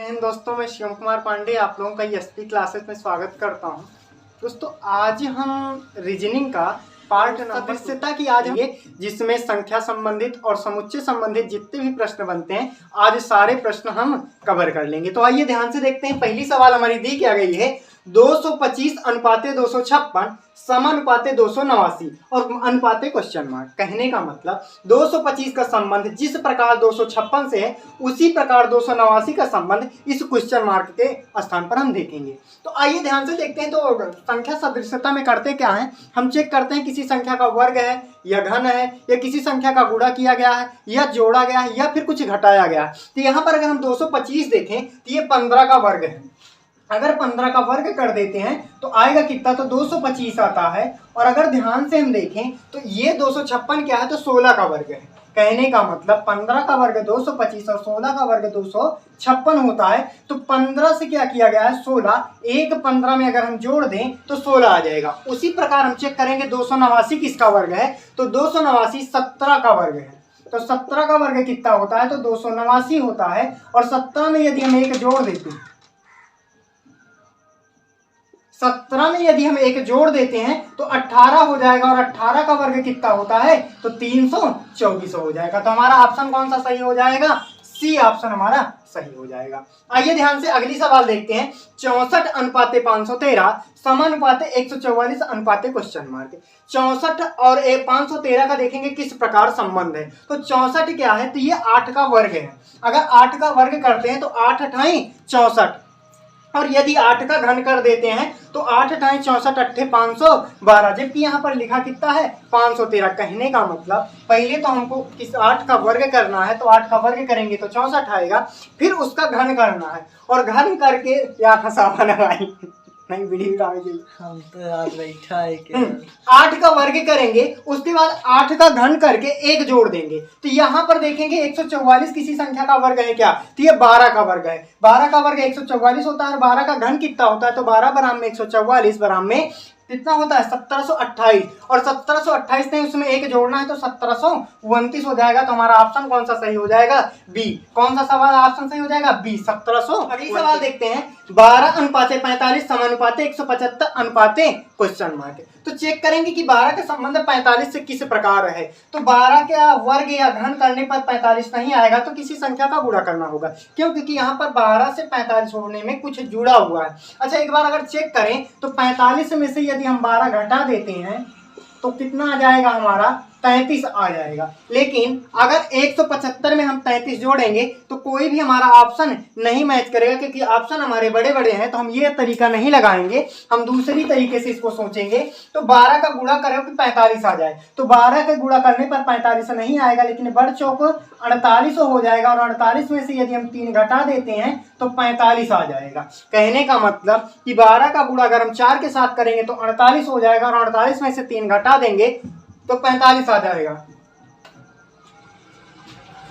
हिंद दोस्तों, मैं शिवम कुमार पांडे आप लोगों का एसपी क्लासेस में स्वागत करता हूं। दोस्तों आज हम रीजनिंग का पार्ट सदस्यता की आज ये जिसमें संख्या संबंधित और समुच्चय संबंधित जितने भी प्रश्न बनते हैं आज सारे प्रश्न हम कवर कर लेंगे। तो आइए ध्यान से देखते हैं। पहली सवाल हमारी दी क्या गई है, 225 अनुपाते 256 समानुपाते 289 और अनुपाते क्वेश्चन मार्क। कहने का मतलब 225 का संबंध जिस प्रकार 256 से है उसी प्रकार 289 का संबंध इस क्वेश्चन मार्क के स्थान पर हम देखेंगे। तो आइए ध्यान से देखते हैं। तो संख्या सदृशता में करते क्या है, हम चेक करते हैं किसी संख्या का वर्ग है या घन है या किसी संख्या का गुणा किया गया है या जोड़ा गया है या फिर कुछ घटाया गया है। तो यहाँ पर अगर हम 225 देखें तो ये 15 का वर्ग है। अगर 15 का वर्ग कर देते हैं तो आएगा कितना, तो 225 आता है। और अगर ध्यान से हम देखें तो ये 256 क्या है, तो 16 का वर्ग है। कहने का मतलब 15 का वर्ग 225 और 16 का वर्ग 256 होता है। तो 15 से क्या किया गया है, 16, एक 15 में अगर हम जोड़ दें तो 16 आ जाएगा। उसी प्रकार हम चेक करेंगे 289 किसका वर्ग है, तो 289 17 का वर्ग है। तो 17 का वर्ग कितना होता है, तो 289 होता है। और 17 में यदि हम एक जोड़ देते हैं, 17 में यदि हम एक जोड़ देते हैं तो 18 हो जाएगा। और 18 का वर्ग कितना होता है, तो 324 हो जाएगा। तो हमारा ऑप्शन कौन सा सही हो जाएगा, सी ऑप्शन हमारा सही हो जाएगा। आइए ध्यान से अगली सवाल देखते हैं। 64 अनुपाते 513 समानुपाते 144 अनुपाते क्वेश्चन मार्क। 64 और 513 का देखेंगे किस प्रकार संबंध है। तो 64 क्या है, तो ये 8 का वर्ग है। अगर 8 का वर्ग करते हैं तो 8 अठाई 64, और यदि 8 का घन कर देते हैं तो 8 अठाई 64 अट्ठे 512, जबकि यहाँ पर लिखा कितना है 513। कहने का मतलब पहले तो हमको इस 8 का वर्ग करना है, तो 8 का वर्ग करेंगे तो 64 आएगा, फिर उसका घन करना है। और घन करके या फंसावा लगाई नहीं वीडियो हम तो याद बैठा है कि 8 का वर्ग करेंगे, उसके बाद 8 का घन करके एक जोड़ देंगे। तो यहाँ पर देखेंगे 144 किसी संख्या का वर्ग है क्या, तो ये 12 का वर्ग है। 12 का वर्ग 144 होता है और 12 का घन कितना होता है, तो 12 बराबर में 144 बराबर में कितना होता है 1728। और 1728 नहीं, उसमें एक जोड़ना है तो 1729 हो जाएगा। तो हमारा ऑप्शन कौन सा सही हो जाएगा, बी। कौन सा सवाल ऑप्शन सही हो जाएगा, बी 1700। अगली सवाल देखते हैं। 12 अनुपाते 45 समानुपाते 175 अनुपाते क्वेश्चन मार्क। तो चेक करेंगे कि 12 का संबंध 45 से किस प्रकार है। तो 12 का वर्ग या घन करने पर 45 नहीं आएगा, तो किसी संख्या का गुणा करना होगा। क्यों, क्योंकि यहाँ पर 12 से 45 होने में कुछ जुड़ा हुआ है। अच्छा एक बार अगर चेक करें तो 45 में से यदि हम 12 घटा देते हैं तो कितना आ जाएगा, हमारा 33 आ जाएगा। लेकिन अगर 175 में हम 33 जोड़ेंगे तो कोई भी हमारा ऑप्शन नहीं मैच करेगा, क्योंकि ऑप्शन हमारे बड़े बड़े हैं। तो हम ये तरीका नहीं लगाएंगे, हम दूसरी तरीके से इसको सोचेंगे। तो 12 का गुणा करें कि 45 आ जाए, तो 12 का गुणा करने पर 45 नहीं आएगा, लेकिन बढ़ चौक 48 हो जाएगा। और 48 में से यदि हम 3 घटा देते हैं तो 45 आ जाएगा। कहने का मतलब कि 12 का गुणा अगर हम 4 के साथ करेंगे तो 48 हो जाएगा, और 48 में से 3 घटा देंगे तो 45 आ जाएगा।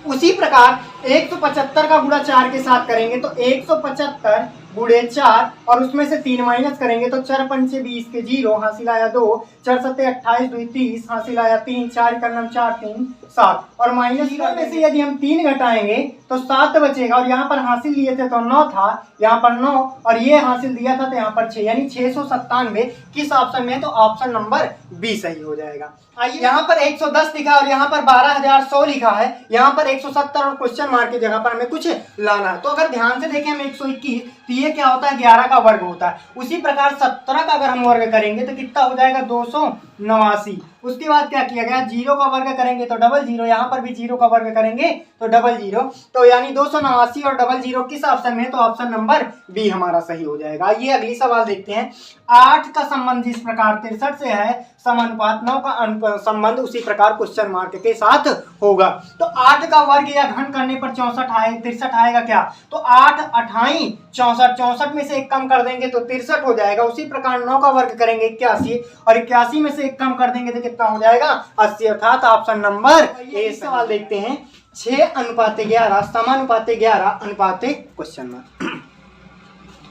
उसी प्रकार 175 का गुणा 4 के साथ करेंगे तो 175 गुणे 4 और उसमें से 3 माइनस करेंगे तो 4 पंचे 20 के 0 हासिल आया 2, 4 सत्ते 28 2 30 हासिल आया 3, 4 का नाम 4 3 7। और माइनस में से यदि हम 3 घटाएंगे तो 7 बचेगा। और यहाँ पर हासिल लिए थे तो 9 था, यहाँ पर 9 और ये हासिल दिया था तो यहाँ पर 6, यानी 697 किस ऑप्शन में है, तो ऑप्शन नंबर बी सही हो जाएगा। आइए यहाँ पर 110 लिखा और यहाँ पर 12100 लिखा है, यहाँ पर 170 और क्वेश्चन मार्क की जगह पर हमें कुछ लाना है। तो अगर ध्यान से देखें हम 121, तो ये क्या होता है 11 का वर्ग होता है। उसी प्रकार 17 का अगर हम वर्ग करेंगे तो कितना हो जाएगा 289। उसके बाद क्या किया गया, 0 का वर्ग करेंगे तो 00, यहाँ पर भी 0 का वर्ग करेंगे तो 00। तो यानी 289 और 00 किस ऑप्शन में है, तो ऑप्शन नंबर बी हमारा सही हो जाएगा। ये अगली सवाल देखते हैं। 8 का संबंध जिस प्रकार 63 से है समानुपात 9 का संबंध उसी प्रकार क्वेश्चन मार्क के साथ होगा। तो 8 का वर्ग या घन करने पर 63 आएगा क्या, तो 8 अठाई 64, 64 में से एक कम कर देंगे तो 63 हो जाएगा। उसी प्रकार 9 का वर्ग करेंगे 81 और 81 में से एक कम कर देंगे तो कितना हो जाएगा 80, अर्थात ऑप्शन नंबर ए। सवाल देखते हैं। 6 अनुपाते 11 समानुपाते 11 अनुपाते क्वेश्चन मार्क।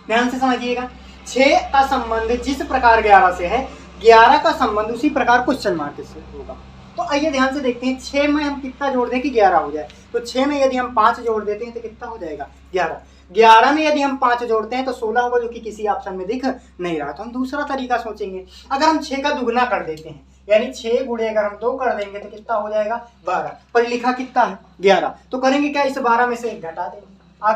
ध्यान से समझिएगा। 6 का संबंध जिस प्रकार 11 से है, 11 का संबंध उसी प्रकार क्वेश्चन मार्क से होगा। तो आइए ध्यान से देखते हैं। 6 में हम कितना जोड़ दें कि 11 हो जाए, तो 6 में यदि हम 5 जोड़ देते हैं तो कितना हो जाएगा 11। 11 में यदि हम 5 जोड़ते हैं तो 16 होगा, जो कि किसी ऑप्शन में दिख नहीं रहा। तो हम दूसरा तरीका सोचेंगे। अगर हम 6 का दुगना कर देते हैं, यानी 6 गुणे अगर हम 2 कर देंगे तो कितना हो जाएगा 12, पर लिखा कितना है 11, तो करेंगे क्या, इस 12 में से 1 घटा देंगे,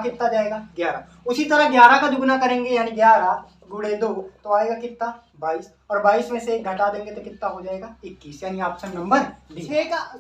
कितना जाएगा 11। उसी तरह 11 का दुगना करेंगे, यानी 11 गुणे 2 तो आएगा कितना 22, और 22 में से 1 घटा देंगे तो कितना हो जाएगा 21, यानी ऑप्शन नंबर डी।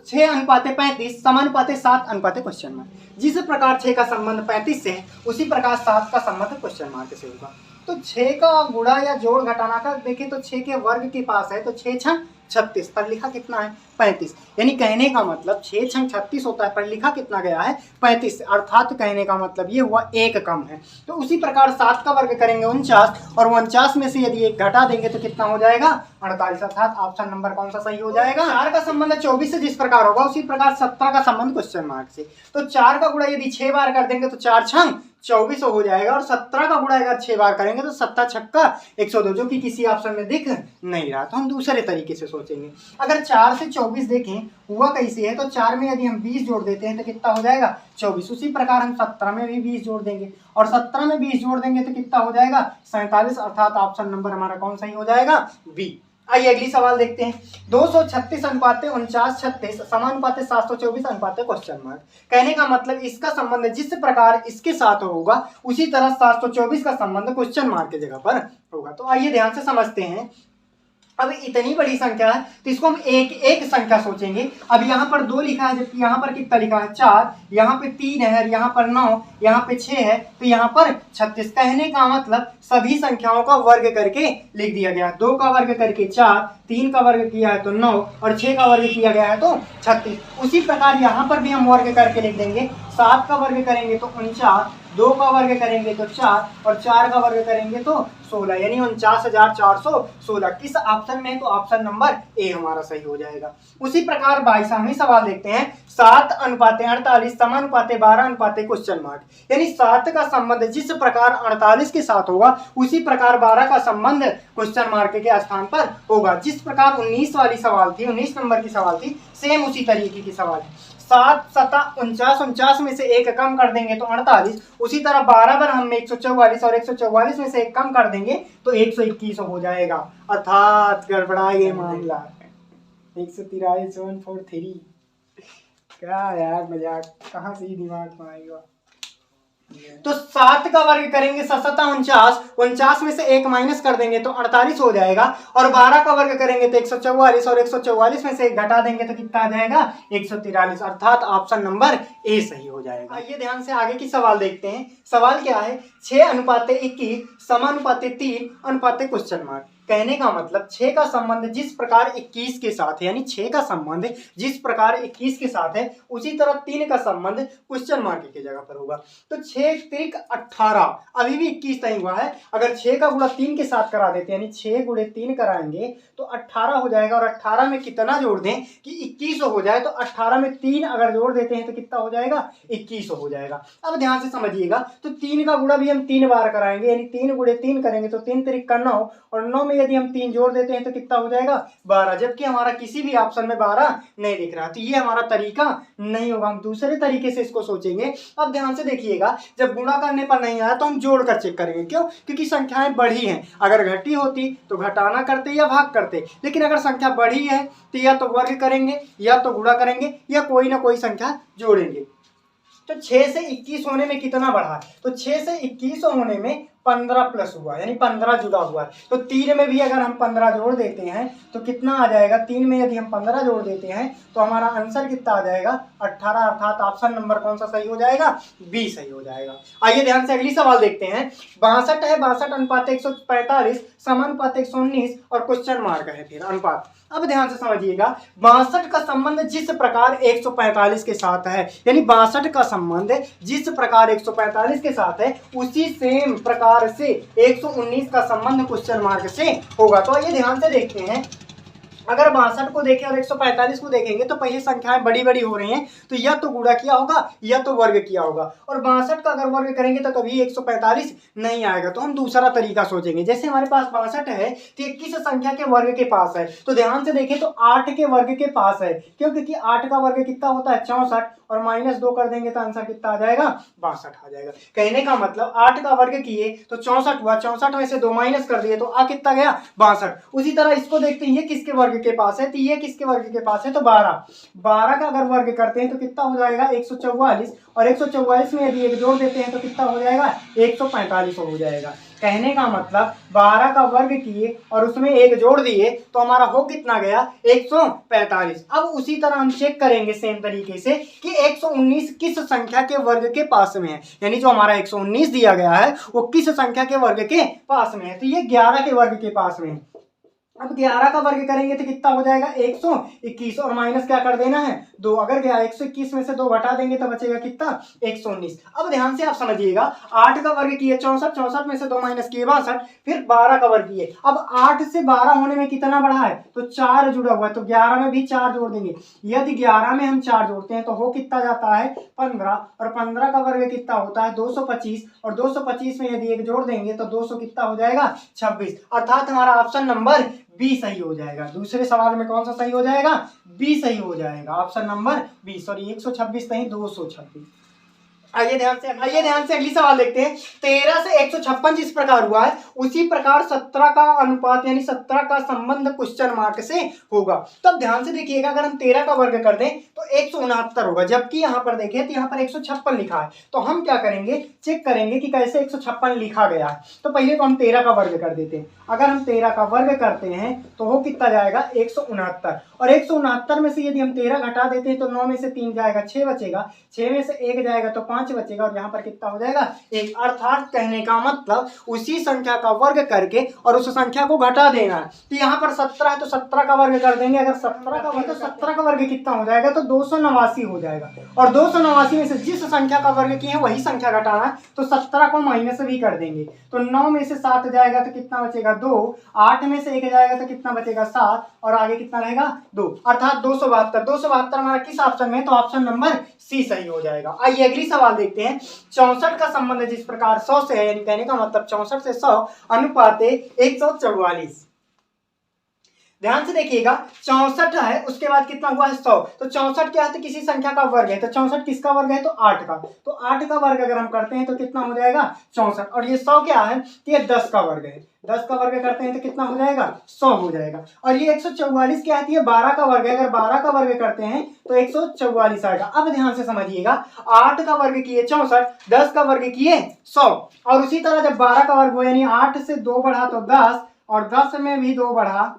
6 अनुपाते 35 समानुपाते 7 अनुपाते क्वेश्चन मार्क। जिस प्रकार 6 का संबंध 35 से है उसी प्रकार 7 का संबंध क्वेश्चन मार्क से होगा। तो 6 का गुणा या जोड़ घटाना का देखें तो 6 के वर्ग के पास है, तो 6 छंग 36, पर लिखा कितना है 35, यानी कहने का मतलब 6 छंग 36 होता है, पर लिखा कितना गया है 35, अर्थात कहने का मतलब ये हुआ 1 कम है। तो उसी प्रकार 7 का वर्ग करेंगे 49, और 49 में से यदि 1 घटा देंगे तो कितना हो जाएगा 48, अर्थात ऑप्शन नंबर कौन सा सही हो जाएगा। 4 का संबंध 24 से जिस प्रकार होगा उसी प्रकार 17 का संबंध क्वेश्चन मार्क से। तो 4 का गुणा यदि 6 बार कर देंगे तो 4 छंग 24 हो जाएगा, और 17 का गुणा अगर 6 बार करेंगे तो 7 छक्का 102, जो कि किसी ऑप्शन में दिख नहीं रहा। तो हम दूसरे तरीके से सोचेंगे। अगर 4 से 24 देखें हुआ कैसे है, तो 4 में यदि हम 20 जोड़ देते हैं तो कितना हो जाएगा 24। उसी प्रकार हम 17 में भी 20 जोड़ देंगे, और 17 में 20 जोड़ देंगे तो कितना हो जाएगा 47, अर्थात ऑप्शन नंबर हमारा कौन सही हो जाएगा बी। आइए अगली सवाल देखते हैं। 236 अनुपाते 49 36 समानुपाते 724 अनुपाते क्वेश्चन मार्क। कहने का मतलब इसका संबंध जिस प्रकार इसके साथ होगा उसी तरह 724 का संबंध क्वेश्चन मार्क की जगह पर होगा। तो आइए ध्यान से समझते हैं। अब इतनी बड़ी संख्या है तो इसको हम एक एक संख्या सोचेंगे। अब यहाँ पर 2 लिखा है, जबकि यहाँ पर कितना लिखा है 4, यहाँ पे 3 है, यहाँ पर 9, यहाँ पे 6 है, तो यहाँ पर 36। कहने का मतलब सभी संख्याओं का वर्ग करके लिख दिया गया। 2 का वर्ग करके 4, 3 का वर्ग किया है तो 9, और 6 का वर्ग किया गया है तो 36। उसी प्रकार यहाँ पर भी हम वर्ग करके लिख देंगे। 7 का वर्ग करेंगे तो 49, 2 का वर्ग करेंगे तो 4, और 4 का वर्ग करेंगे तो 16, यानी 49,416। किस ऑप्शन में, तो ऑप्शन नंबर ए हमारा सही हो जाएगा। उसी प्रकार 22वां सवाल देखते हैं। 7 अनुपाते 48 समानुपाते 12 अनुपाते क्वेश्चन मार्क। यानी 7 का संबंध जिस प्रकार 48 के साथ होगा उसी प्रकार 12 का संबंध क्वेश्चन मार्क के स्थान पर होगा। जिस प्रकार 19 वाली सवाल थी, 19 नंबर की सवाल थी, सेम उसी तरीके की सवाल है। 7 7 49, 49 में से 1 कम कर देंगे तो 48। उसी तरह 12 बार हम 144, और 144 में से 1 कम कर देंगे तो 121 हो जाएगा, अर्थात गड़बड़ा ये मामला। 143 143, क्या यार मजाक, कहाँ से ही दिमाग में आएगा। तो 7 का वर्ग करेंगे 7 7 49, 49 में से 1 माइनस कर देंगे तो 48 हो जाएगा, और 12 का वर्ग करेंगे तो 144, और 144 में से 1 घटा देंगे तो कितना आ जाएगा 143, अर्थात ऑप्शन नंबर ए सही हो जाएगा। आइए ध्यान से आगे की सवाल देखते हैं। सवाल क्या है, 6 अनुपाते 21 समानुपाते 3 अनुपाते क्वेश्चन मार्क। कहने का मतलब 6 का संबंध जिस प्रकार 21 के साथ है, यानी 6 का संबंध जिस प्रकार 21 के साथ है उसी तरह 3 का संबंध क्वेश्चन मार्क की जगह पर होगा। तो 6 3 18, अभी भी 21 नहीं हुआ है। अगर 6 का गुणा 3 के साथ करा देते हैं, यानी 6 गुणे 3 कराएंगे तो 18 हो जाएगा, और 18 में कितना जोड़ दें कि 21 हो जाए, तो 18 में 3 अगर जोड़ देते हैं तो कितना हो जाएगा 21 हो जाएगा। अब ध्यान से समझिएगा। तो 3 का गुणा भी हम 3 बार कराएंगे, यानी 3 गुणे 3 करेंगे तो 3 3 का 9, और 9 में यदि हम 3 जोड़ देते हैं तो कितना हो जाएगा 12, जबकि हमारा किसी भी ऑप्शन में 12 नहीं दिख रहा। तो ये हमारा तरीका नहीं होगा, हम दूसरे तरीके से इसको सोचेंगे। अब ध्यान से देखिएगा, जब गुणा करने पर नहीं आया तो हम जोड़ कर चेक करेंगे। क्यों? क्योंकि संख्याएं बढ़ी हैं। अगर घटी होती तो घटाना करते या भाग करते, लेकिन अगर संख्या बढ़ी है तो या तो वर्ग करेंगे, या तो गुणा करेंगे, या कोई ना कोई संख्या जोड़ेंगे। तो 6 से 21 होने में कितना बढ़ा? तो 6 से 21 होने में 15 प्लस हुआ, यानी 15 जुड़ा हुआ है। तो 3 में भी अगर हम 15 जोड़ देते हैं तो कितना आ जाएगा? 3 में यदि हम 15 जोड़ देते हैं तो हमारा आंसर कितना आ जाएगा? 18, अर्थात ऑप्शन नंबर कौन सा सही हो जाएगा? बी सही हो जाएगा। आइए ध्यान से अगली सवाल देखते हैं। 62 है, 62 अनुपात 145 समानुपात 119 और क्वेश्चन मार्क है फिर अनुपात। अब ध्यान से समझिएगा, 62 का संबंध जिस प्रकार 145 के साथ है, यानी 62 का संबंध जिस प्रकार 145 के साथ है उसी सेम प्रकार से 119 का संबंध क्वेश्चन मार्क से होगा। तो आइए ध्यान से देखते हैं। अगर 62 को देखें और 145 को देखेंगे तो पहले संख्याएं बड़ी बड़ी हो रही हैं, तो या तो गुणा किया होगा या तो वर्ग किया होगा। और 62 का अगर वर्ग करेंगे तो कभी 145 नहीं आएगा। तो हम दूसरा तरीका सोचेंगे। जैसे हमारे पास 62 है तो 21 संख्या के वर्ग के पास है, तो ध्यान से देखें तो 8 के वर्ग के पास है। क्यों? क्योंकि 8 का वर्ग कितना होता है? 64, और -2 कर देंगे तो आंसर कितना आ जाएगा 62 आ जाएगा। कहने का मतलब 8 का वर्ग किए तो 64 हुआ, 64 में से 2 माइनस कर दिए तो आ कितना गया 62। उसी तरह इसको देखते हैं ये किसके वर्ग के पास है, तो ये किसके वर्ग के पास है तो 12 का अगर वर्ग करते हैं तो कितना हो जाएगा 144, और 144 में यदि एक जोड़ देते हैं तो कितना हो जाएगा 145 हो जाएगा। कहने का मतलब 12 का वर्ग किए और उसमें एक जोड़ दिए तो हमारा हो कितना गया 145। अब उसी तरह हम चेक करेंगे सेम तरीके से कि 119 किस संख्या के वर्ग के पास में है, यानी जो हमारा 119 दिया गया है वो किस संख्या के वर्ग के पास में है, तो ये 11 के वर्ग के पास में है। अब 11 का वर्ग करेंगे तो कितना हो जाएगा 121, और माइनस क्या कर देना है 2। अगर गया 121 में से 2 घटा देंगे तो बचेगा कितना 119। अब ध्यान से आप समझिएगा 8 का वर्ग किए 64, 64 में से 2 माइनस किए 62, फिर 12 का वर्ग किए। अब 8 से 12 होने में कितना बढ़ा है तो 4 जुड़ा हुआ है, तो 11 में भी 4 जोड़ देंगे। यदि 11 में हम 4 जोड़ते हैं तो हो कितना जाता है 15, और 15 का वर्ग कितना होता है 225, और 225 में यदि एक जोड़ देंगे तो 200 कितना हो जाएगा 26, अर्थात हमारा ऑप्शन नंबर बी सही हो जाएगा। दूसरे सवाल में कौन सा सही हो जाएगा बी सही हो जाएगा, ऑप्शन नंबर बी। सॉरी 126 नहीं 226। आइए ध्यान से अगली सवाल देखते हैं। 13 से 156 जिस प्रकार हुआ है उसी प्रकार 17 का अनुपात यानी 17 का संबंध क्वेश्चन मार्क से होगा। तो अब ध्यान से देखिएगा, अगर हम 13 का वर्ग कर दें तो 169 होगा, जबकि यहाँ पर देखिए तो यहाँ पर 156 लिखा है। तो हम क्या करेंगे चेक करेंगे कि कैसे 156 लिखा गया है। तो पहले तो हम 13 का वर्ग कर देते हैं। अगर हम 13 का वर्ग करते हैं तो वो कितना जाएगा 169, और 169 में से यदि हम 13 घटा देते हैं तो 9 में से 3 जाएगा 6 बचेगा, 6 में से 1 जाएगा तो 5 बचेगा, और यहाँ पर कितना हो जाएगा 1। अर्थात कहने का मतलब उसी संख्या का वर्ग करके और उस संख्या को घटा देना है। तो यहाँ पर 17 है तो 17 का वर्ग कर देंगे। अगर 17 का वर्ग तो 17 का वर्ग कितना हो जाएगा तो 289 हो जाएगा, और 289 में से जिस संख्या का वर्ग किए हैं वही संख्या घटाना है, तो 17 को माइनस भी कर देंगे। तो 9 में से 7 जाएगा तो कितना बचेगा 2, 8 में से 1 जाएगा तो कितना बचेगा 7, और आगे कितना रहेगा 2, अर्थात 272। 272 हमारा किस ऑप्शन में, तो ऑप्शन नंबर सी सही हो जाएगा। आइए अगली सवाल देखते हैं। 64 का संबंध जिस प्रकार 100 से है, यानी कहने का मतलब 64 से 100 अनुपात 144। ध्यान से देखिएगा 64 है उसके बाद कितना हुआ है 100, तो 64 क्या है तो किसी संख्या का वर्ग है, तो 64 किसका वर्ग है तो 8 का, तो 8 का वर्ग अगर हम करते हैं तो कितना हो जाएगा 64, और ये 100 क्या है तो ये 10 का वर्ग है, 10 का वर्ग करते हैं तो कितना हो जाएगा 100 हो जाएगा। और ये 144 क्या है, ये 12 का वर्ग है, अगर 12 का वर्ग करते हैं तो 144 आएगा। अब ध्यान से समझिएगा 8 का वर्ग किए 64, 10 का वर्ग किए 100, और उसी तरह जब 12 का वर्ग हो यानी 8 से 2 बढ़ा तो 10, और 10 में भी 2 बढ़ा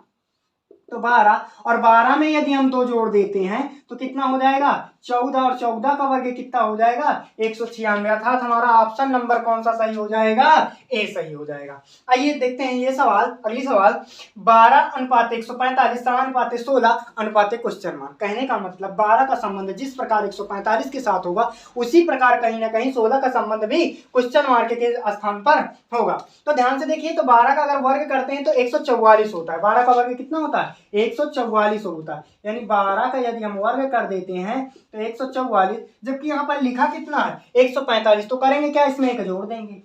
तो 12, और 12 में यदि हम 2 जोड़ देते हैं तो कितना हो जाएगा 14, और 14 का वर्ग कितना हो जाएगा 196, अर्थात हमारा ऑप्शन नंबर कौन सा सही हो जाएगा ए सही हो जाएगा। आइए देखते हैं ये सवाल, अगली सवाल 12:145 समानुपाते 16 अनुपाते क्वेश्चन मार्क। कहने का मतलब 12 का संबंध जिस प्रकार 145 के साथ होगा उसी प्रकार कहीं ना कहीं 16 का संबंध भी क्वेश्चन मार्क के स्थान पर होगा। तो ध्यान से देखिए, तो 12 का अगर वर्ग करते हैं तो 144 होता है, 12 का वर्ग कितना होता है 144 होता है, यानी 12 का यदि हम वर्ग कर देते हैं तो 144, जबकि यहाँ पर लिखा कितना है 145, तो करेंगे क्या इसमें एक जोड़ देंगे,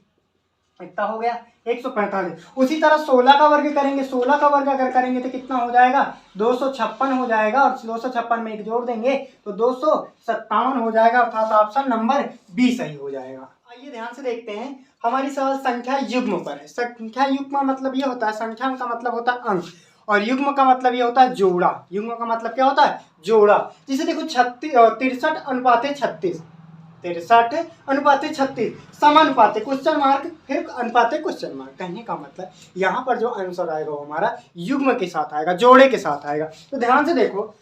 इतना हो गया 145। उसी तरह 16 का वर्ग करेंगे, 16 का वर्ग अगर करेंगे तो कितना हो जाएगा 256 हो जाएगा, और 256 में एक जोड़ देंगे तो 257 हो जाएगा, अर्थात ऑप्शन नंबर बी सही हो जाएगा। आइए ध्यान से देखते हैं, हमारी सवाल संख्या युग्म पर है। संख्या युग्म मतलब ये होता है, संख्या का मतलब होता है अंक, और युग्म का मतलब ये होता है जोड़ा। युग्म का मतलब क्या होता है जोड़ा। जिसे देखो 63:36, 63:36 समानुपाते क्वेश्चन मार्क, फिर अनुपाते क्वेश्चन मार्क। कहने का मतलब यहाँ पर जो आंसर आएगा वो हमारा युग्म के साथ आएगा, जोड़े के साथ आएगा। तो ध्यान से देखो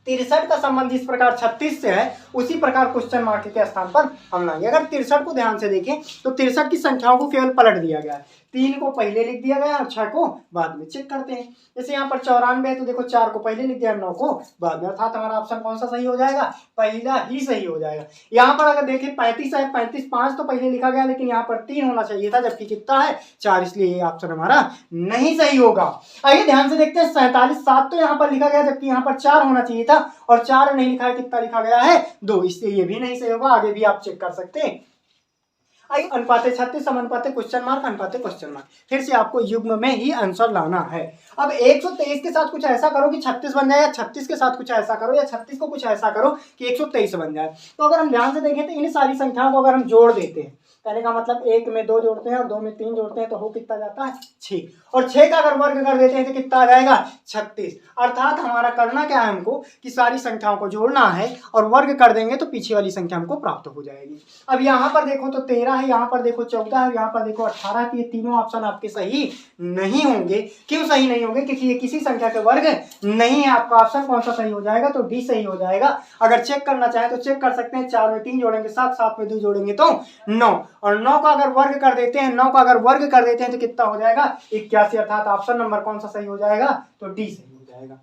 63 का संबंध इस प्रकार 36 से है उसी प्रकार क्वेश्चन मार्क के स्थान पर हम लाएंगे। अगर 63 को ध्यान से देखें तो 63 की संख्याओं को केवल पलट दिया गया है, 3 को पहले लिख दिया गया और 6 को बाद में। चेक करते हैं, जैसे यहाँ पर 94 है तो देखो 4 को पहले लिख दिया 9 को बाद में, अर्थात हमारा ऑप्शन कौन सा सही हो जाएगा पहला ही सही हो जाएगा। यहाँ पर अगर देखें 35 है, 35 5 तो पहले लिखा गया लेकिन यहाँ पर 3 होना चाहिए था, जबकि कितना है 4, इसलिए ये ऑप्शन हमारा नहीं सही होगा। आइए ध्यान से देखते हैं 47 7 तो यहाँ पर लिखा गया जबकि यहाँ पर 4 होना चाहिए था, और 4 नहीं लिखा है, कितना लिखा गया है 2, इसलिए ये भी नहीं सही होगा। आगे भी आप चेक कर सकते हैं। आई अनुपाते 36 समानुपाते क्वेश्चन मार्क अनुपाते क्वेश्चन मार्क, फिर से आपको युग्म में ही आंसर लाना है। अब 123 के साथ कुछ ऐसा करो कि 36 बन जाए, या 36 के साथ कुछ ऐसा करो, या 36 को कुछ ऐसा करो कि 123 बन जाए। तो अगर हम ध्यान से देखें तो इन सारी संख्याओं को अगर हम जोड़ देते हैं, कहने का मतलब 1 में 2 जोड़ते हैं और 2 में 3 जोड़ते हैं तो हो कितना जाता है 6, और 6 का अगर वर्ग कर देते हैं तो कितना आ जाएगा 36। अर्थात हमारा करना क्या है, हमको कि सारी संख्याओं को जोड़ना है और वर्ग कर देंगे तो पीछे वाली संख्या हमको प्राप्त हो जाएगी। अब यहाँ पर देखो तो 13 है, यहाँ पर देखो 14 है, यहाँ पर देखो 18 है, तो ये तीनों ऑप्शन आपके सही नहीं होंगे। क्यों सही नहीं होंगे? क्योंकि ये किसी संख्या के वर्ग नहीं है। आपका ऑप्शन कौन सा सही हो जाएगा? तो डी सही हो जाएगा। अगर चेक करना चाहे तो चेक कर सकते हैं, 4 में 3 जोड़ेंगे 7, 7 में 2 जोड़ेंगे तो 9, और 9 का अगर वर्ग कर देते हैं, 9 का अगर वर्ग कर देते हैं तो कितना हो जाएगा 81। अर्थात ऑप्शन नंबर कौन सा सही हो जाएगा? तो डी सही हो जाएगा।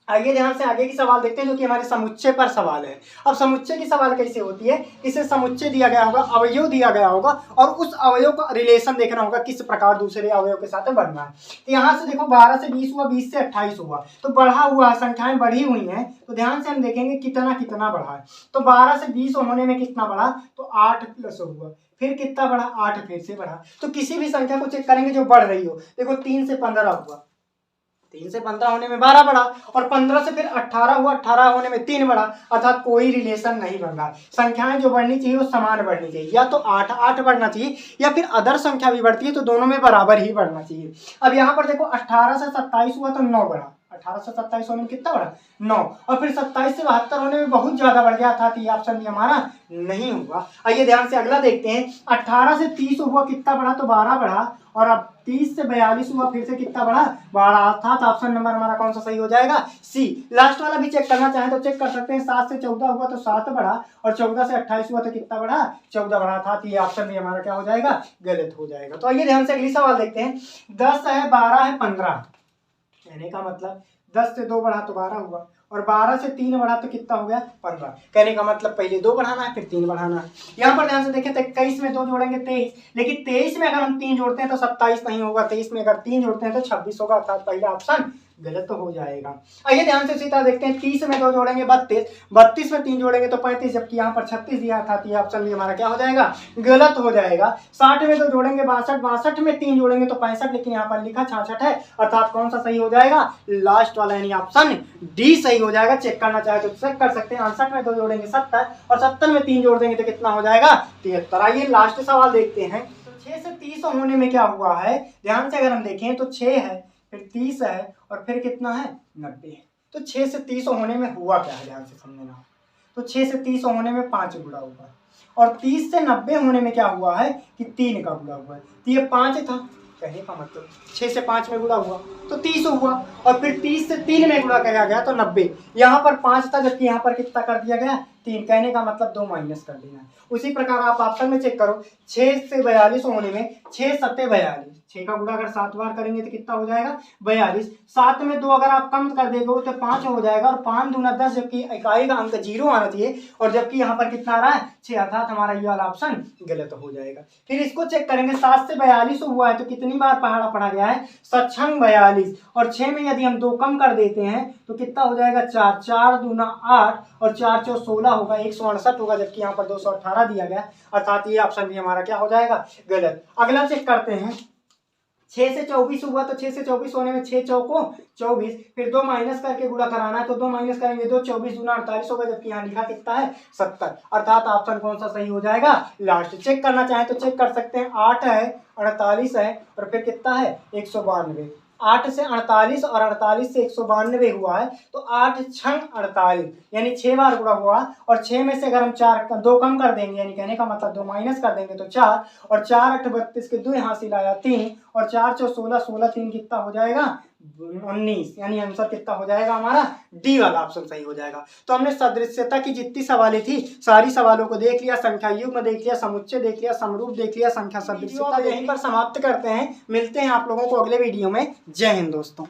आइए ध्यान से आगे की सवाल देखते हैं जो कि हमारे समुच्चय पर सवाल है। अब समुच्चय की सवाल कैसे होती है? इसे समुच्चय दिया गया होगा, अवयव दिया गया होगा और उस अवयव का रिलेशन देखना होगा किस प्रकार दूसरे अवयव के साथ बढ़ना है। तो यहाँ से देखो 12 से 20 हुआ, 20 से 28 हुआ, तो बढ़ा हुआ, संख्याएं बढ़ी हुई हैं। तो ध्यान से हम देखेंगे कितना कितना बढ़ा है। तो 12 से 20 होने में कितना बढ़ा? तो 8 प्लस हुआ, फिर कितना बढ़ा? 8 फिर से बढ़ा। तो किसी भी संख्या को चेक करेंगे जो बढ़ रही हो। देखो 3 से 15 हुआ, 3 से 15 होने में 12 बढ़ा, और 15 से फिर 18 हुआ, 18 होने में 3 बढ़ा। अर्थात कोई रिलेशन नहीं बन रहा। संख्याएं जो बढ़नी चाहिए वो समान बढ़नी चाहिए, या तो 8 8 बढ़ना चाहिए या फिर अदर संख्या भी बढ़ती है तो दोनों में बराबर ही बढ़ना चाहिए। अब यहाँ पर देखो 18 से 27 हुआ तो 9 बढ़ा, 18 से 27 होने में कितना बढ़ा? 9, और फिर 27 से 72 होने में बहुत ज्यादा बढ़ गया, अर्थात ये ऑप्शन भी हमारा नहीं हुआ। आइए ध्यान से अगला देखते हैं। 18 से 30 हुआ, कितना बढ़ा? तो 12 बढ़ा, और अब 30 से 42 हुआ, फिर से कितना बढ़ा? 12। अर्थात ऑप्शन नंबर हमारा कौन सा सही हो जाएगा? सी। लास्ट वाला भी चेक करना चाहे तो चेक कर सकते हैं। 7 से 14 हुआ तो 7 बढ़ा, और 14 से 28 हुआ तो कितना बढ़ा? 14 बढ़ा। अर्थात ये ऑप्शन भी हमारा क्या हो जाएगा? गलत हो जाएगा। तो आइए ध्यान से अगली सवाल देखते हैं। 10 है, 12 है, 15, कहने का मतलब 10 से 2 बढ़ा तो 12 हुआ, और 12 से 3 बढ़ा तो कितना हो गया? 15। कहने का मतलब पहले 2 बढ़ाना है फिर 3 बढ़ाना है। यहाँ पर ध्यान से देखें तो 21 में 2 जोड़ेंगे 23, लेकिन 23 में अगर हम 3 जोड़ते हैं तो 27 नहीं होगा, 23 में अगर 3 जोड़ते हैं तो 26 होगा। अर्थात पहला ऑप्शन गलत तो हो जाएगा। आइए ध्यान से सीधा देखते हैं। 30 में 2 जोड़ेंगे 32, 32 में 3 जोड़ेंगे तो 35, जबकि यहाँ पर 36 दिया था, तो ये ऑप्शन भी हमारा क्या हो जाएगा? गलत हो जाएगा। 60 में 2 जोड़ेंगे 62, 62 में 3 जोड़ेंगे तो 65, लेकिन यहाँ पर लिखा 66 है। अर्थात कौन सा सही हो जाएगा? लास्ट वाला, यानी ऑप्शन डी सही हो जाएगा। चेक करना चाहे तो चेक कर सकते हैं। 68 में 2 जोड़ेंगे 70, और 70 में 3 जोड़ देंगे तो कितना हो जाएगा? 73। आइए लास्ट सवाल देखते हैं। तो 6 से 30 होने में क्या हुआ है? ध्यान से अगर हम देखें तो 6 है, फिर 30 है, और फिर कितना है? 90 है। तो 6 से 30 होने में हुआ क्या है? ध्यान से समझना। तो 6 से 30 होने में 5 गुणा हुआ, और 30 से 90 होने में क्या हुआ है कि 3 का गुणा हुआ है। तो ये 5 था, कहने का मतलब 6 से 5 में गुणा हुआ तो 30 हुआ, और फिर 30 से 3 में गुणा किया गया तो 90। यहाँ पर 5 था, जबकि यहाँ पर कितना कर दिया गया? 3। कहने का मतलब 2 माइनस कर देना है। उसी प्रकार आप ऑप्शन में चेक करो। 6 से 42 होने में 6 सत्ते 42, 6 का गुणा अगर 7 बार करेंगे तो कितना हो जाएगा? 42। 7 में 2 अगर आप कम कर देंगे तो 5 हो जाएगा, और 5 दूना 10, जबकि इकाई का अंक 0 आना चाहिए, और जबकि यहाँ पर कितना आ रहा है? 6। अर्थात हमारा ये वाला ऑप्शन गलत हो जाएगा। फिर इसको चेक करेंगे। 7 से 42 हुआ है तो कितनी बार पहाड़ा पढ़ा गया है? सक्षम 42, और 6 में यदि हम 2 कम कर देते हैं तो कितना हो जाएगा? 4। 4 दूना 8, और 4 चौ 16 होगा, 168 होगा, जबकि यहाँ पर 218 दिया गया। अर्थात ये ऑप्शन भी हमारा क्या हो जाएगा? गलत। अगला चेक करते हैं। 6 से 24 हुआ तो 6 से 24 होने में 6 चौको 24, फिर 2 माइनस करके गुणा कराना है तो 2 माइनस करेंगे 2, 24 दूना 48 होगा, जबकि यहाँ लिखा कितना है? 70। अर्थात ऑप्शन कौन सा सही हो जाएगा? लास्ट। चेक करना चाहे तो चेक कर सकते हैं। 8 है, 48 है, और फिर कितना है? 192। 8 से 48 और 48 से 192 हुआ है, तो 8 छंग 48, यानी 6 बार गुणा हुआ, और 6 में से अगर हम 2 कम कर देंगे, यानी कहने का मतलब 2 माइनस कर देंगे तो 4, और 4 8 32 के 2 यहाँ से लाया 3, और 4 चौ 16, 16 3 कितना हो जाएगा? 19। यानी आंसर कितना हो जाएगा हमारा? डी वाला ऑप्शन सही हो जाएगा। तो हमने सदृश्यता की जितनी सवालें थी सारी सवालों को देख लिया, संख्या युग्म देख लिया, समुच्चय देख लिया, समरूप देख लिया, संख्या सदृश्यता। यहीं पर समाप्त करते हैं। मिलते हैं आप लोगों को अगले वीडियो में। जय हिंद दोस्तों।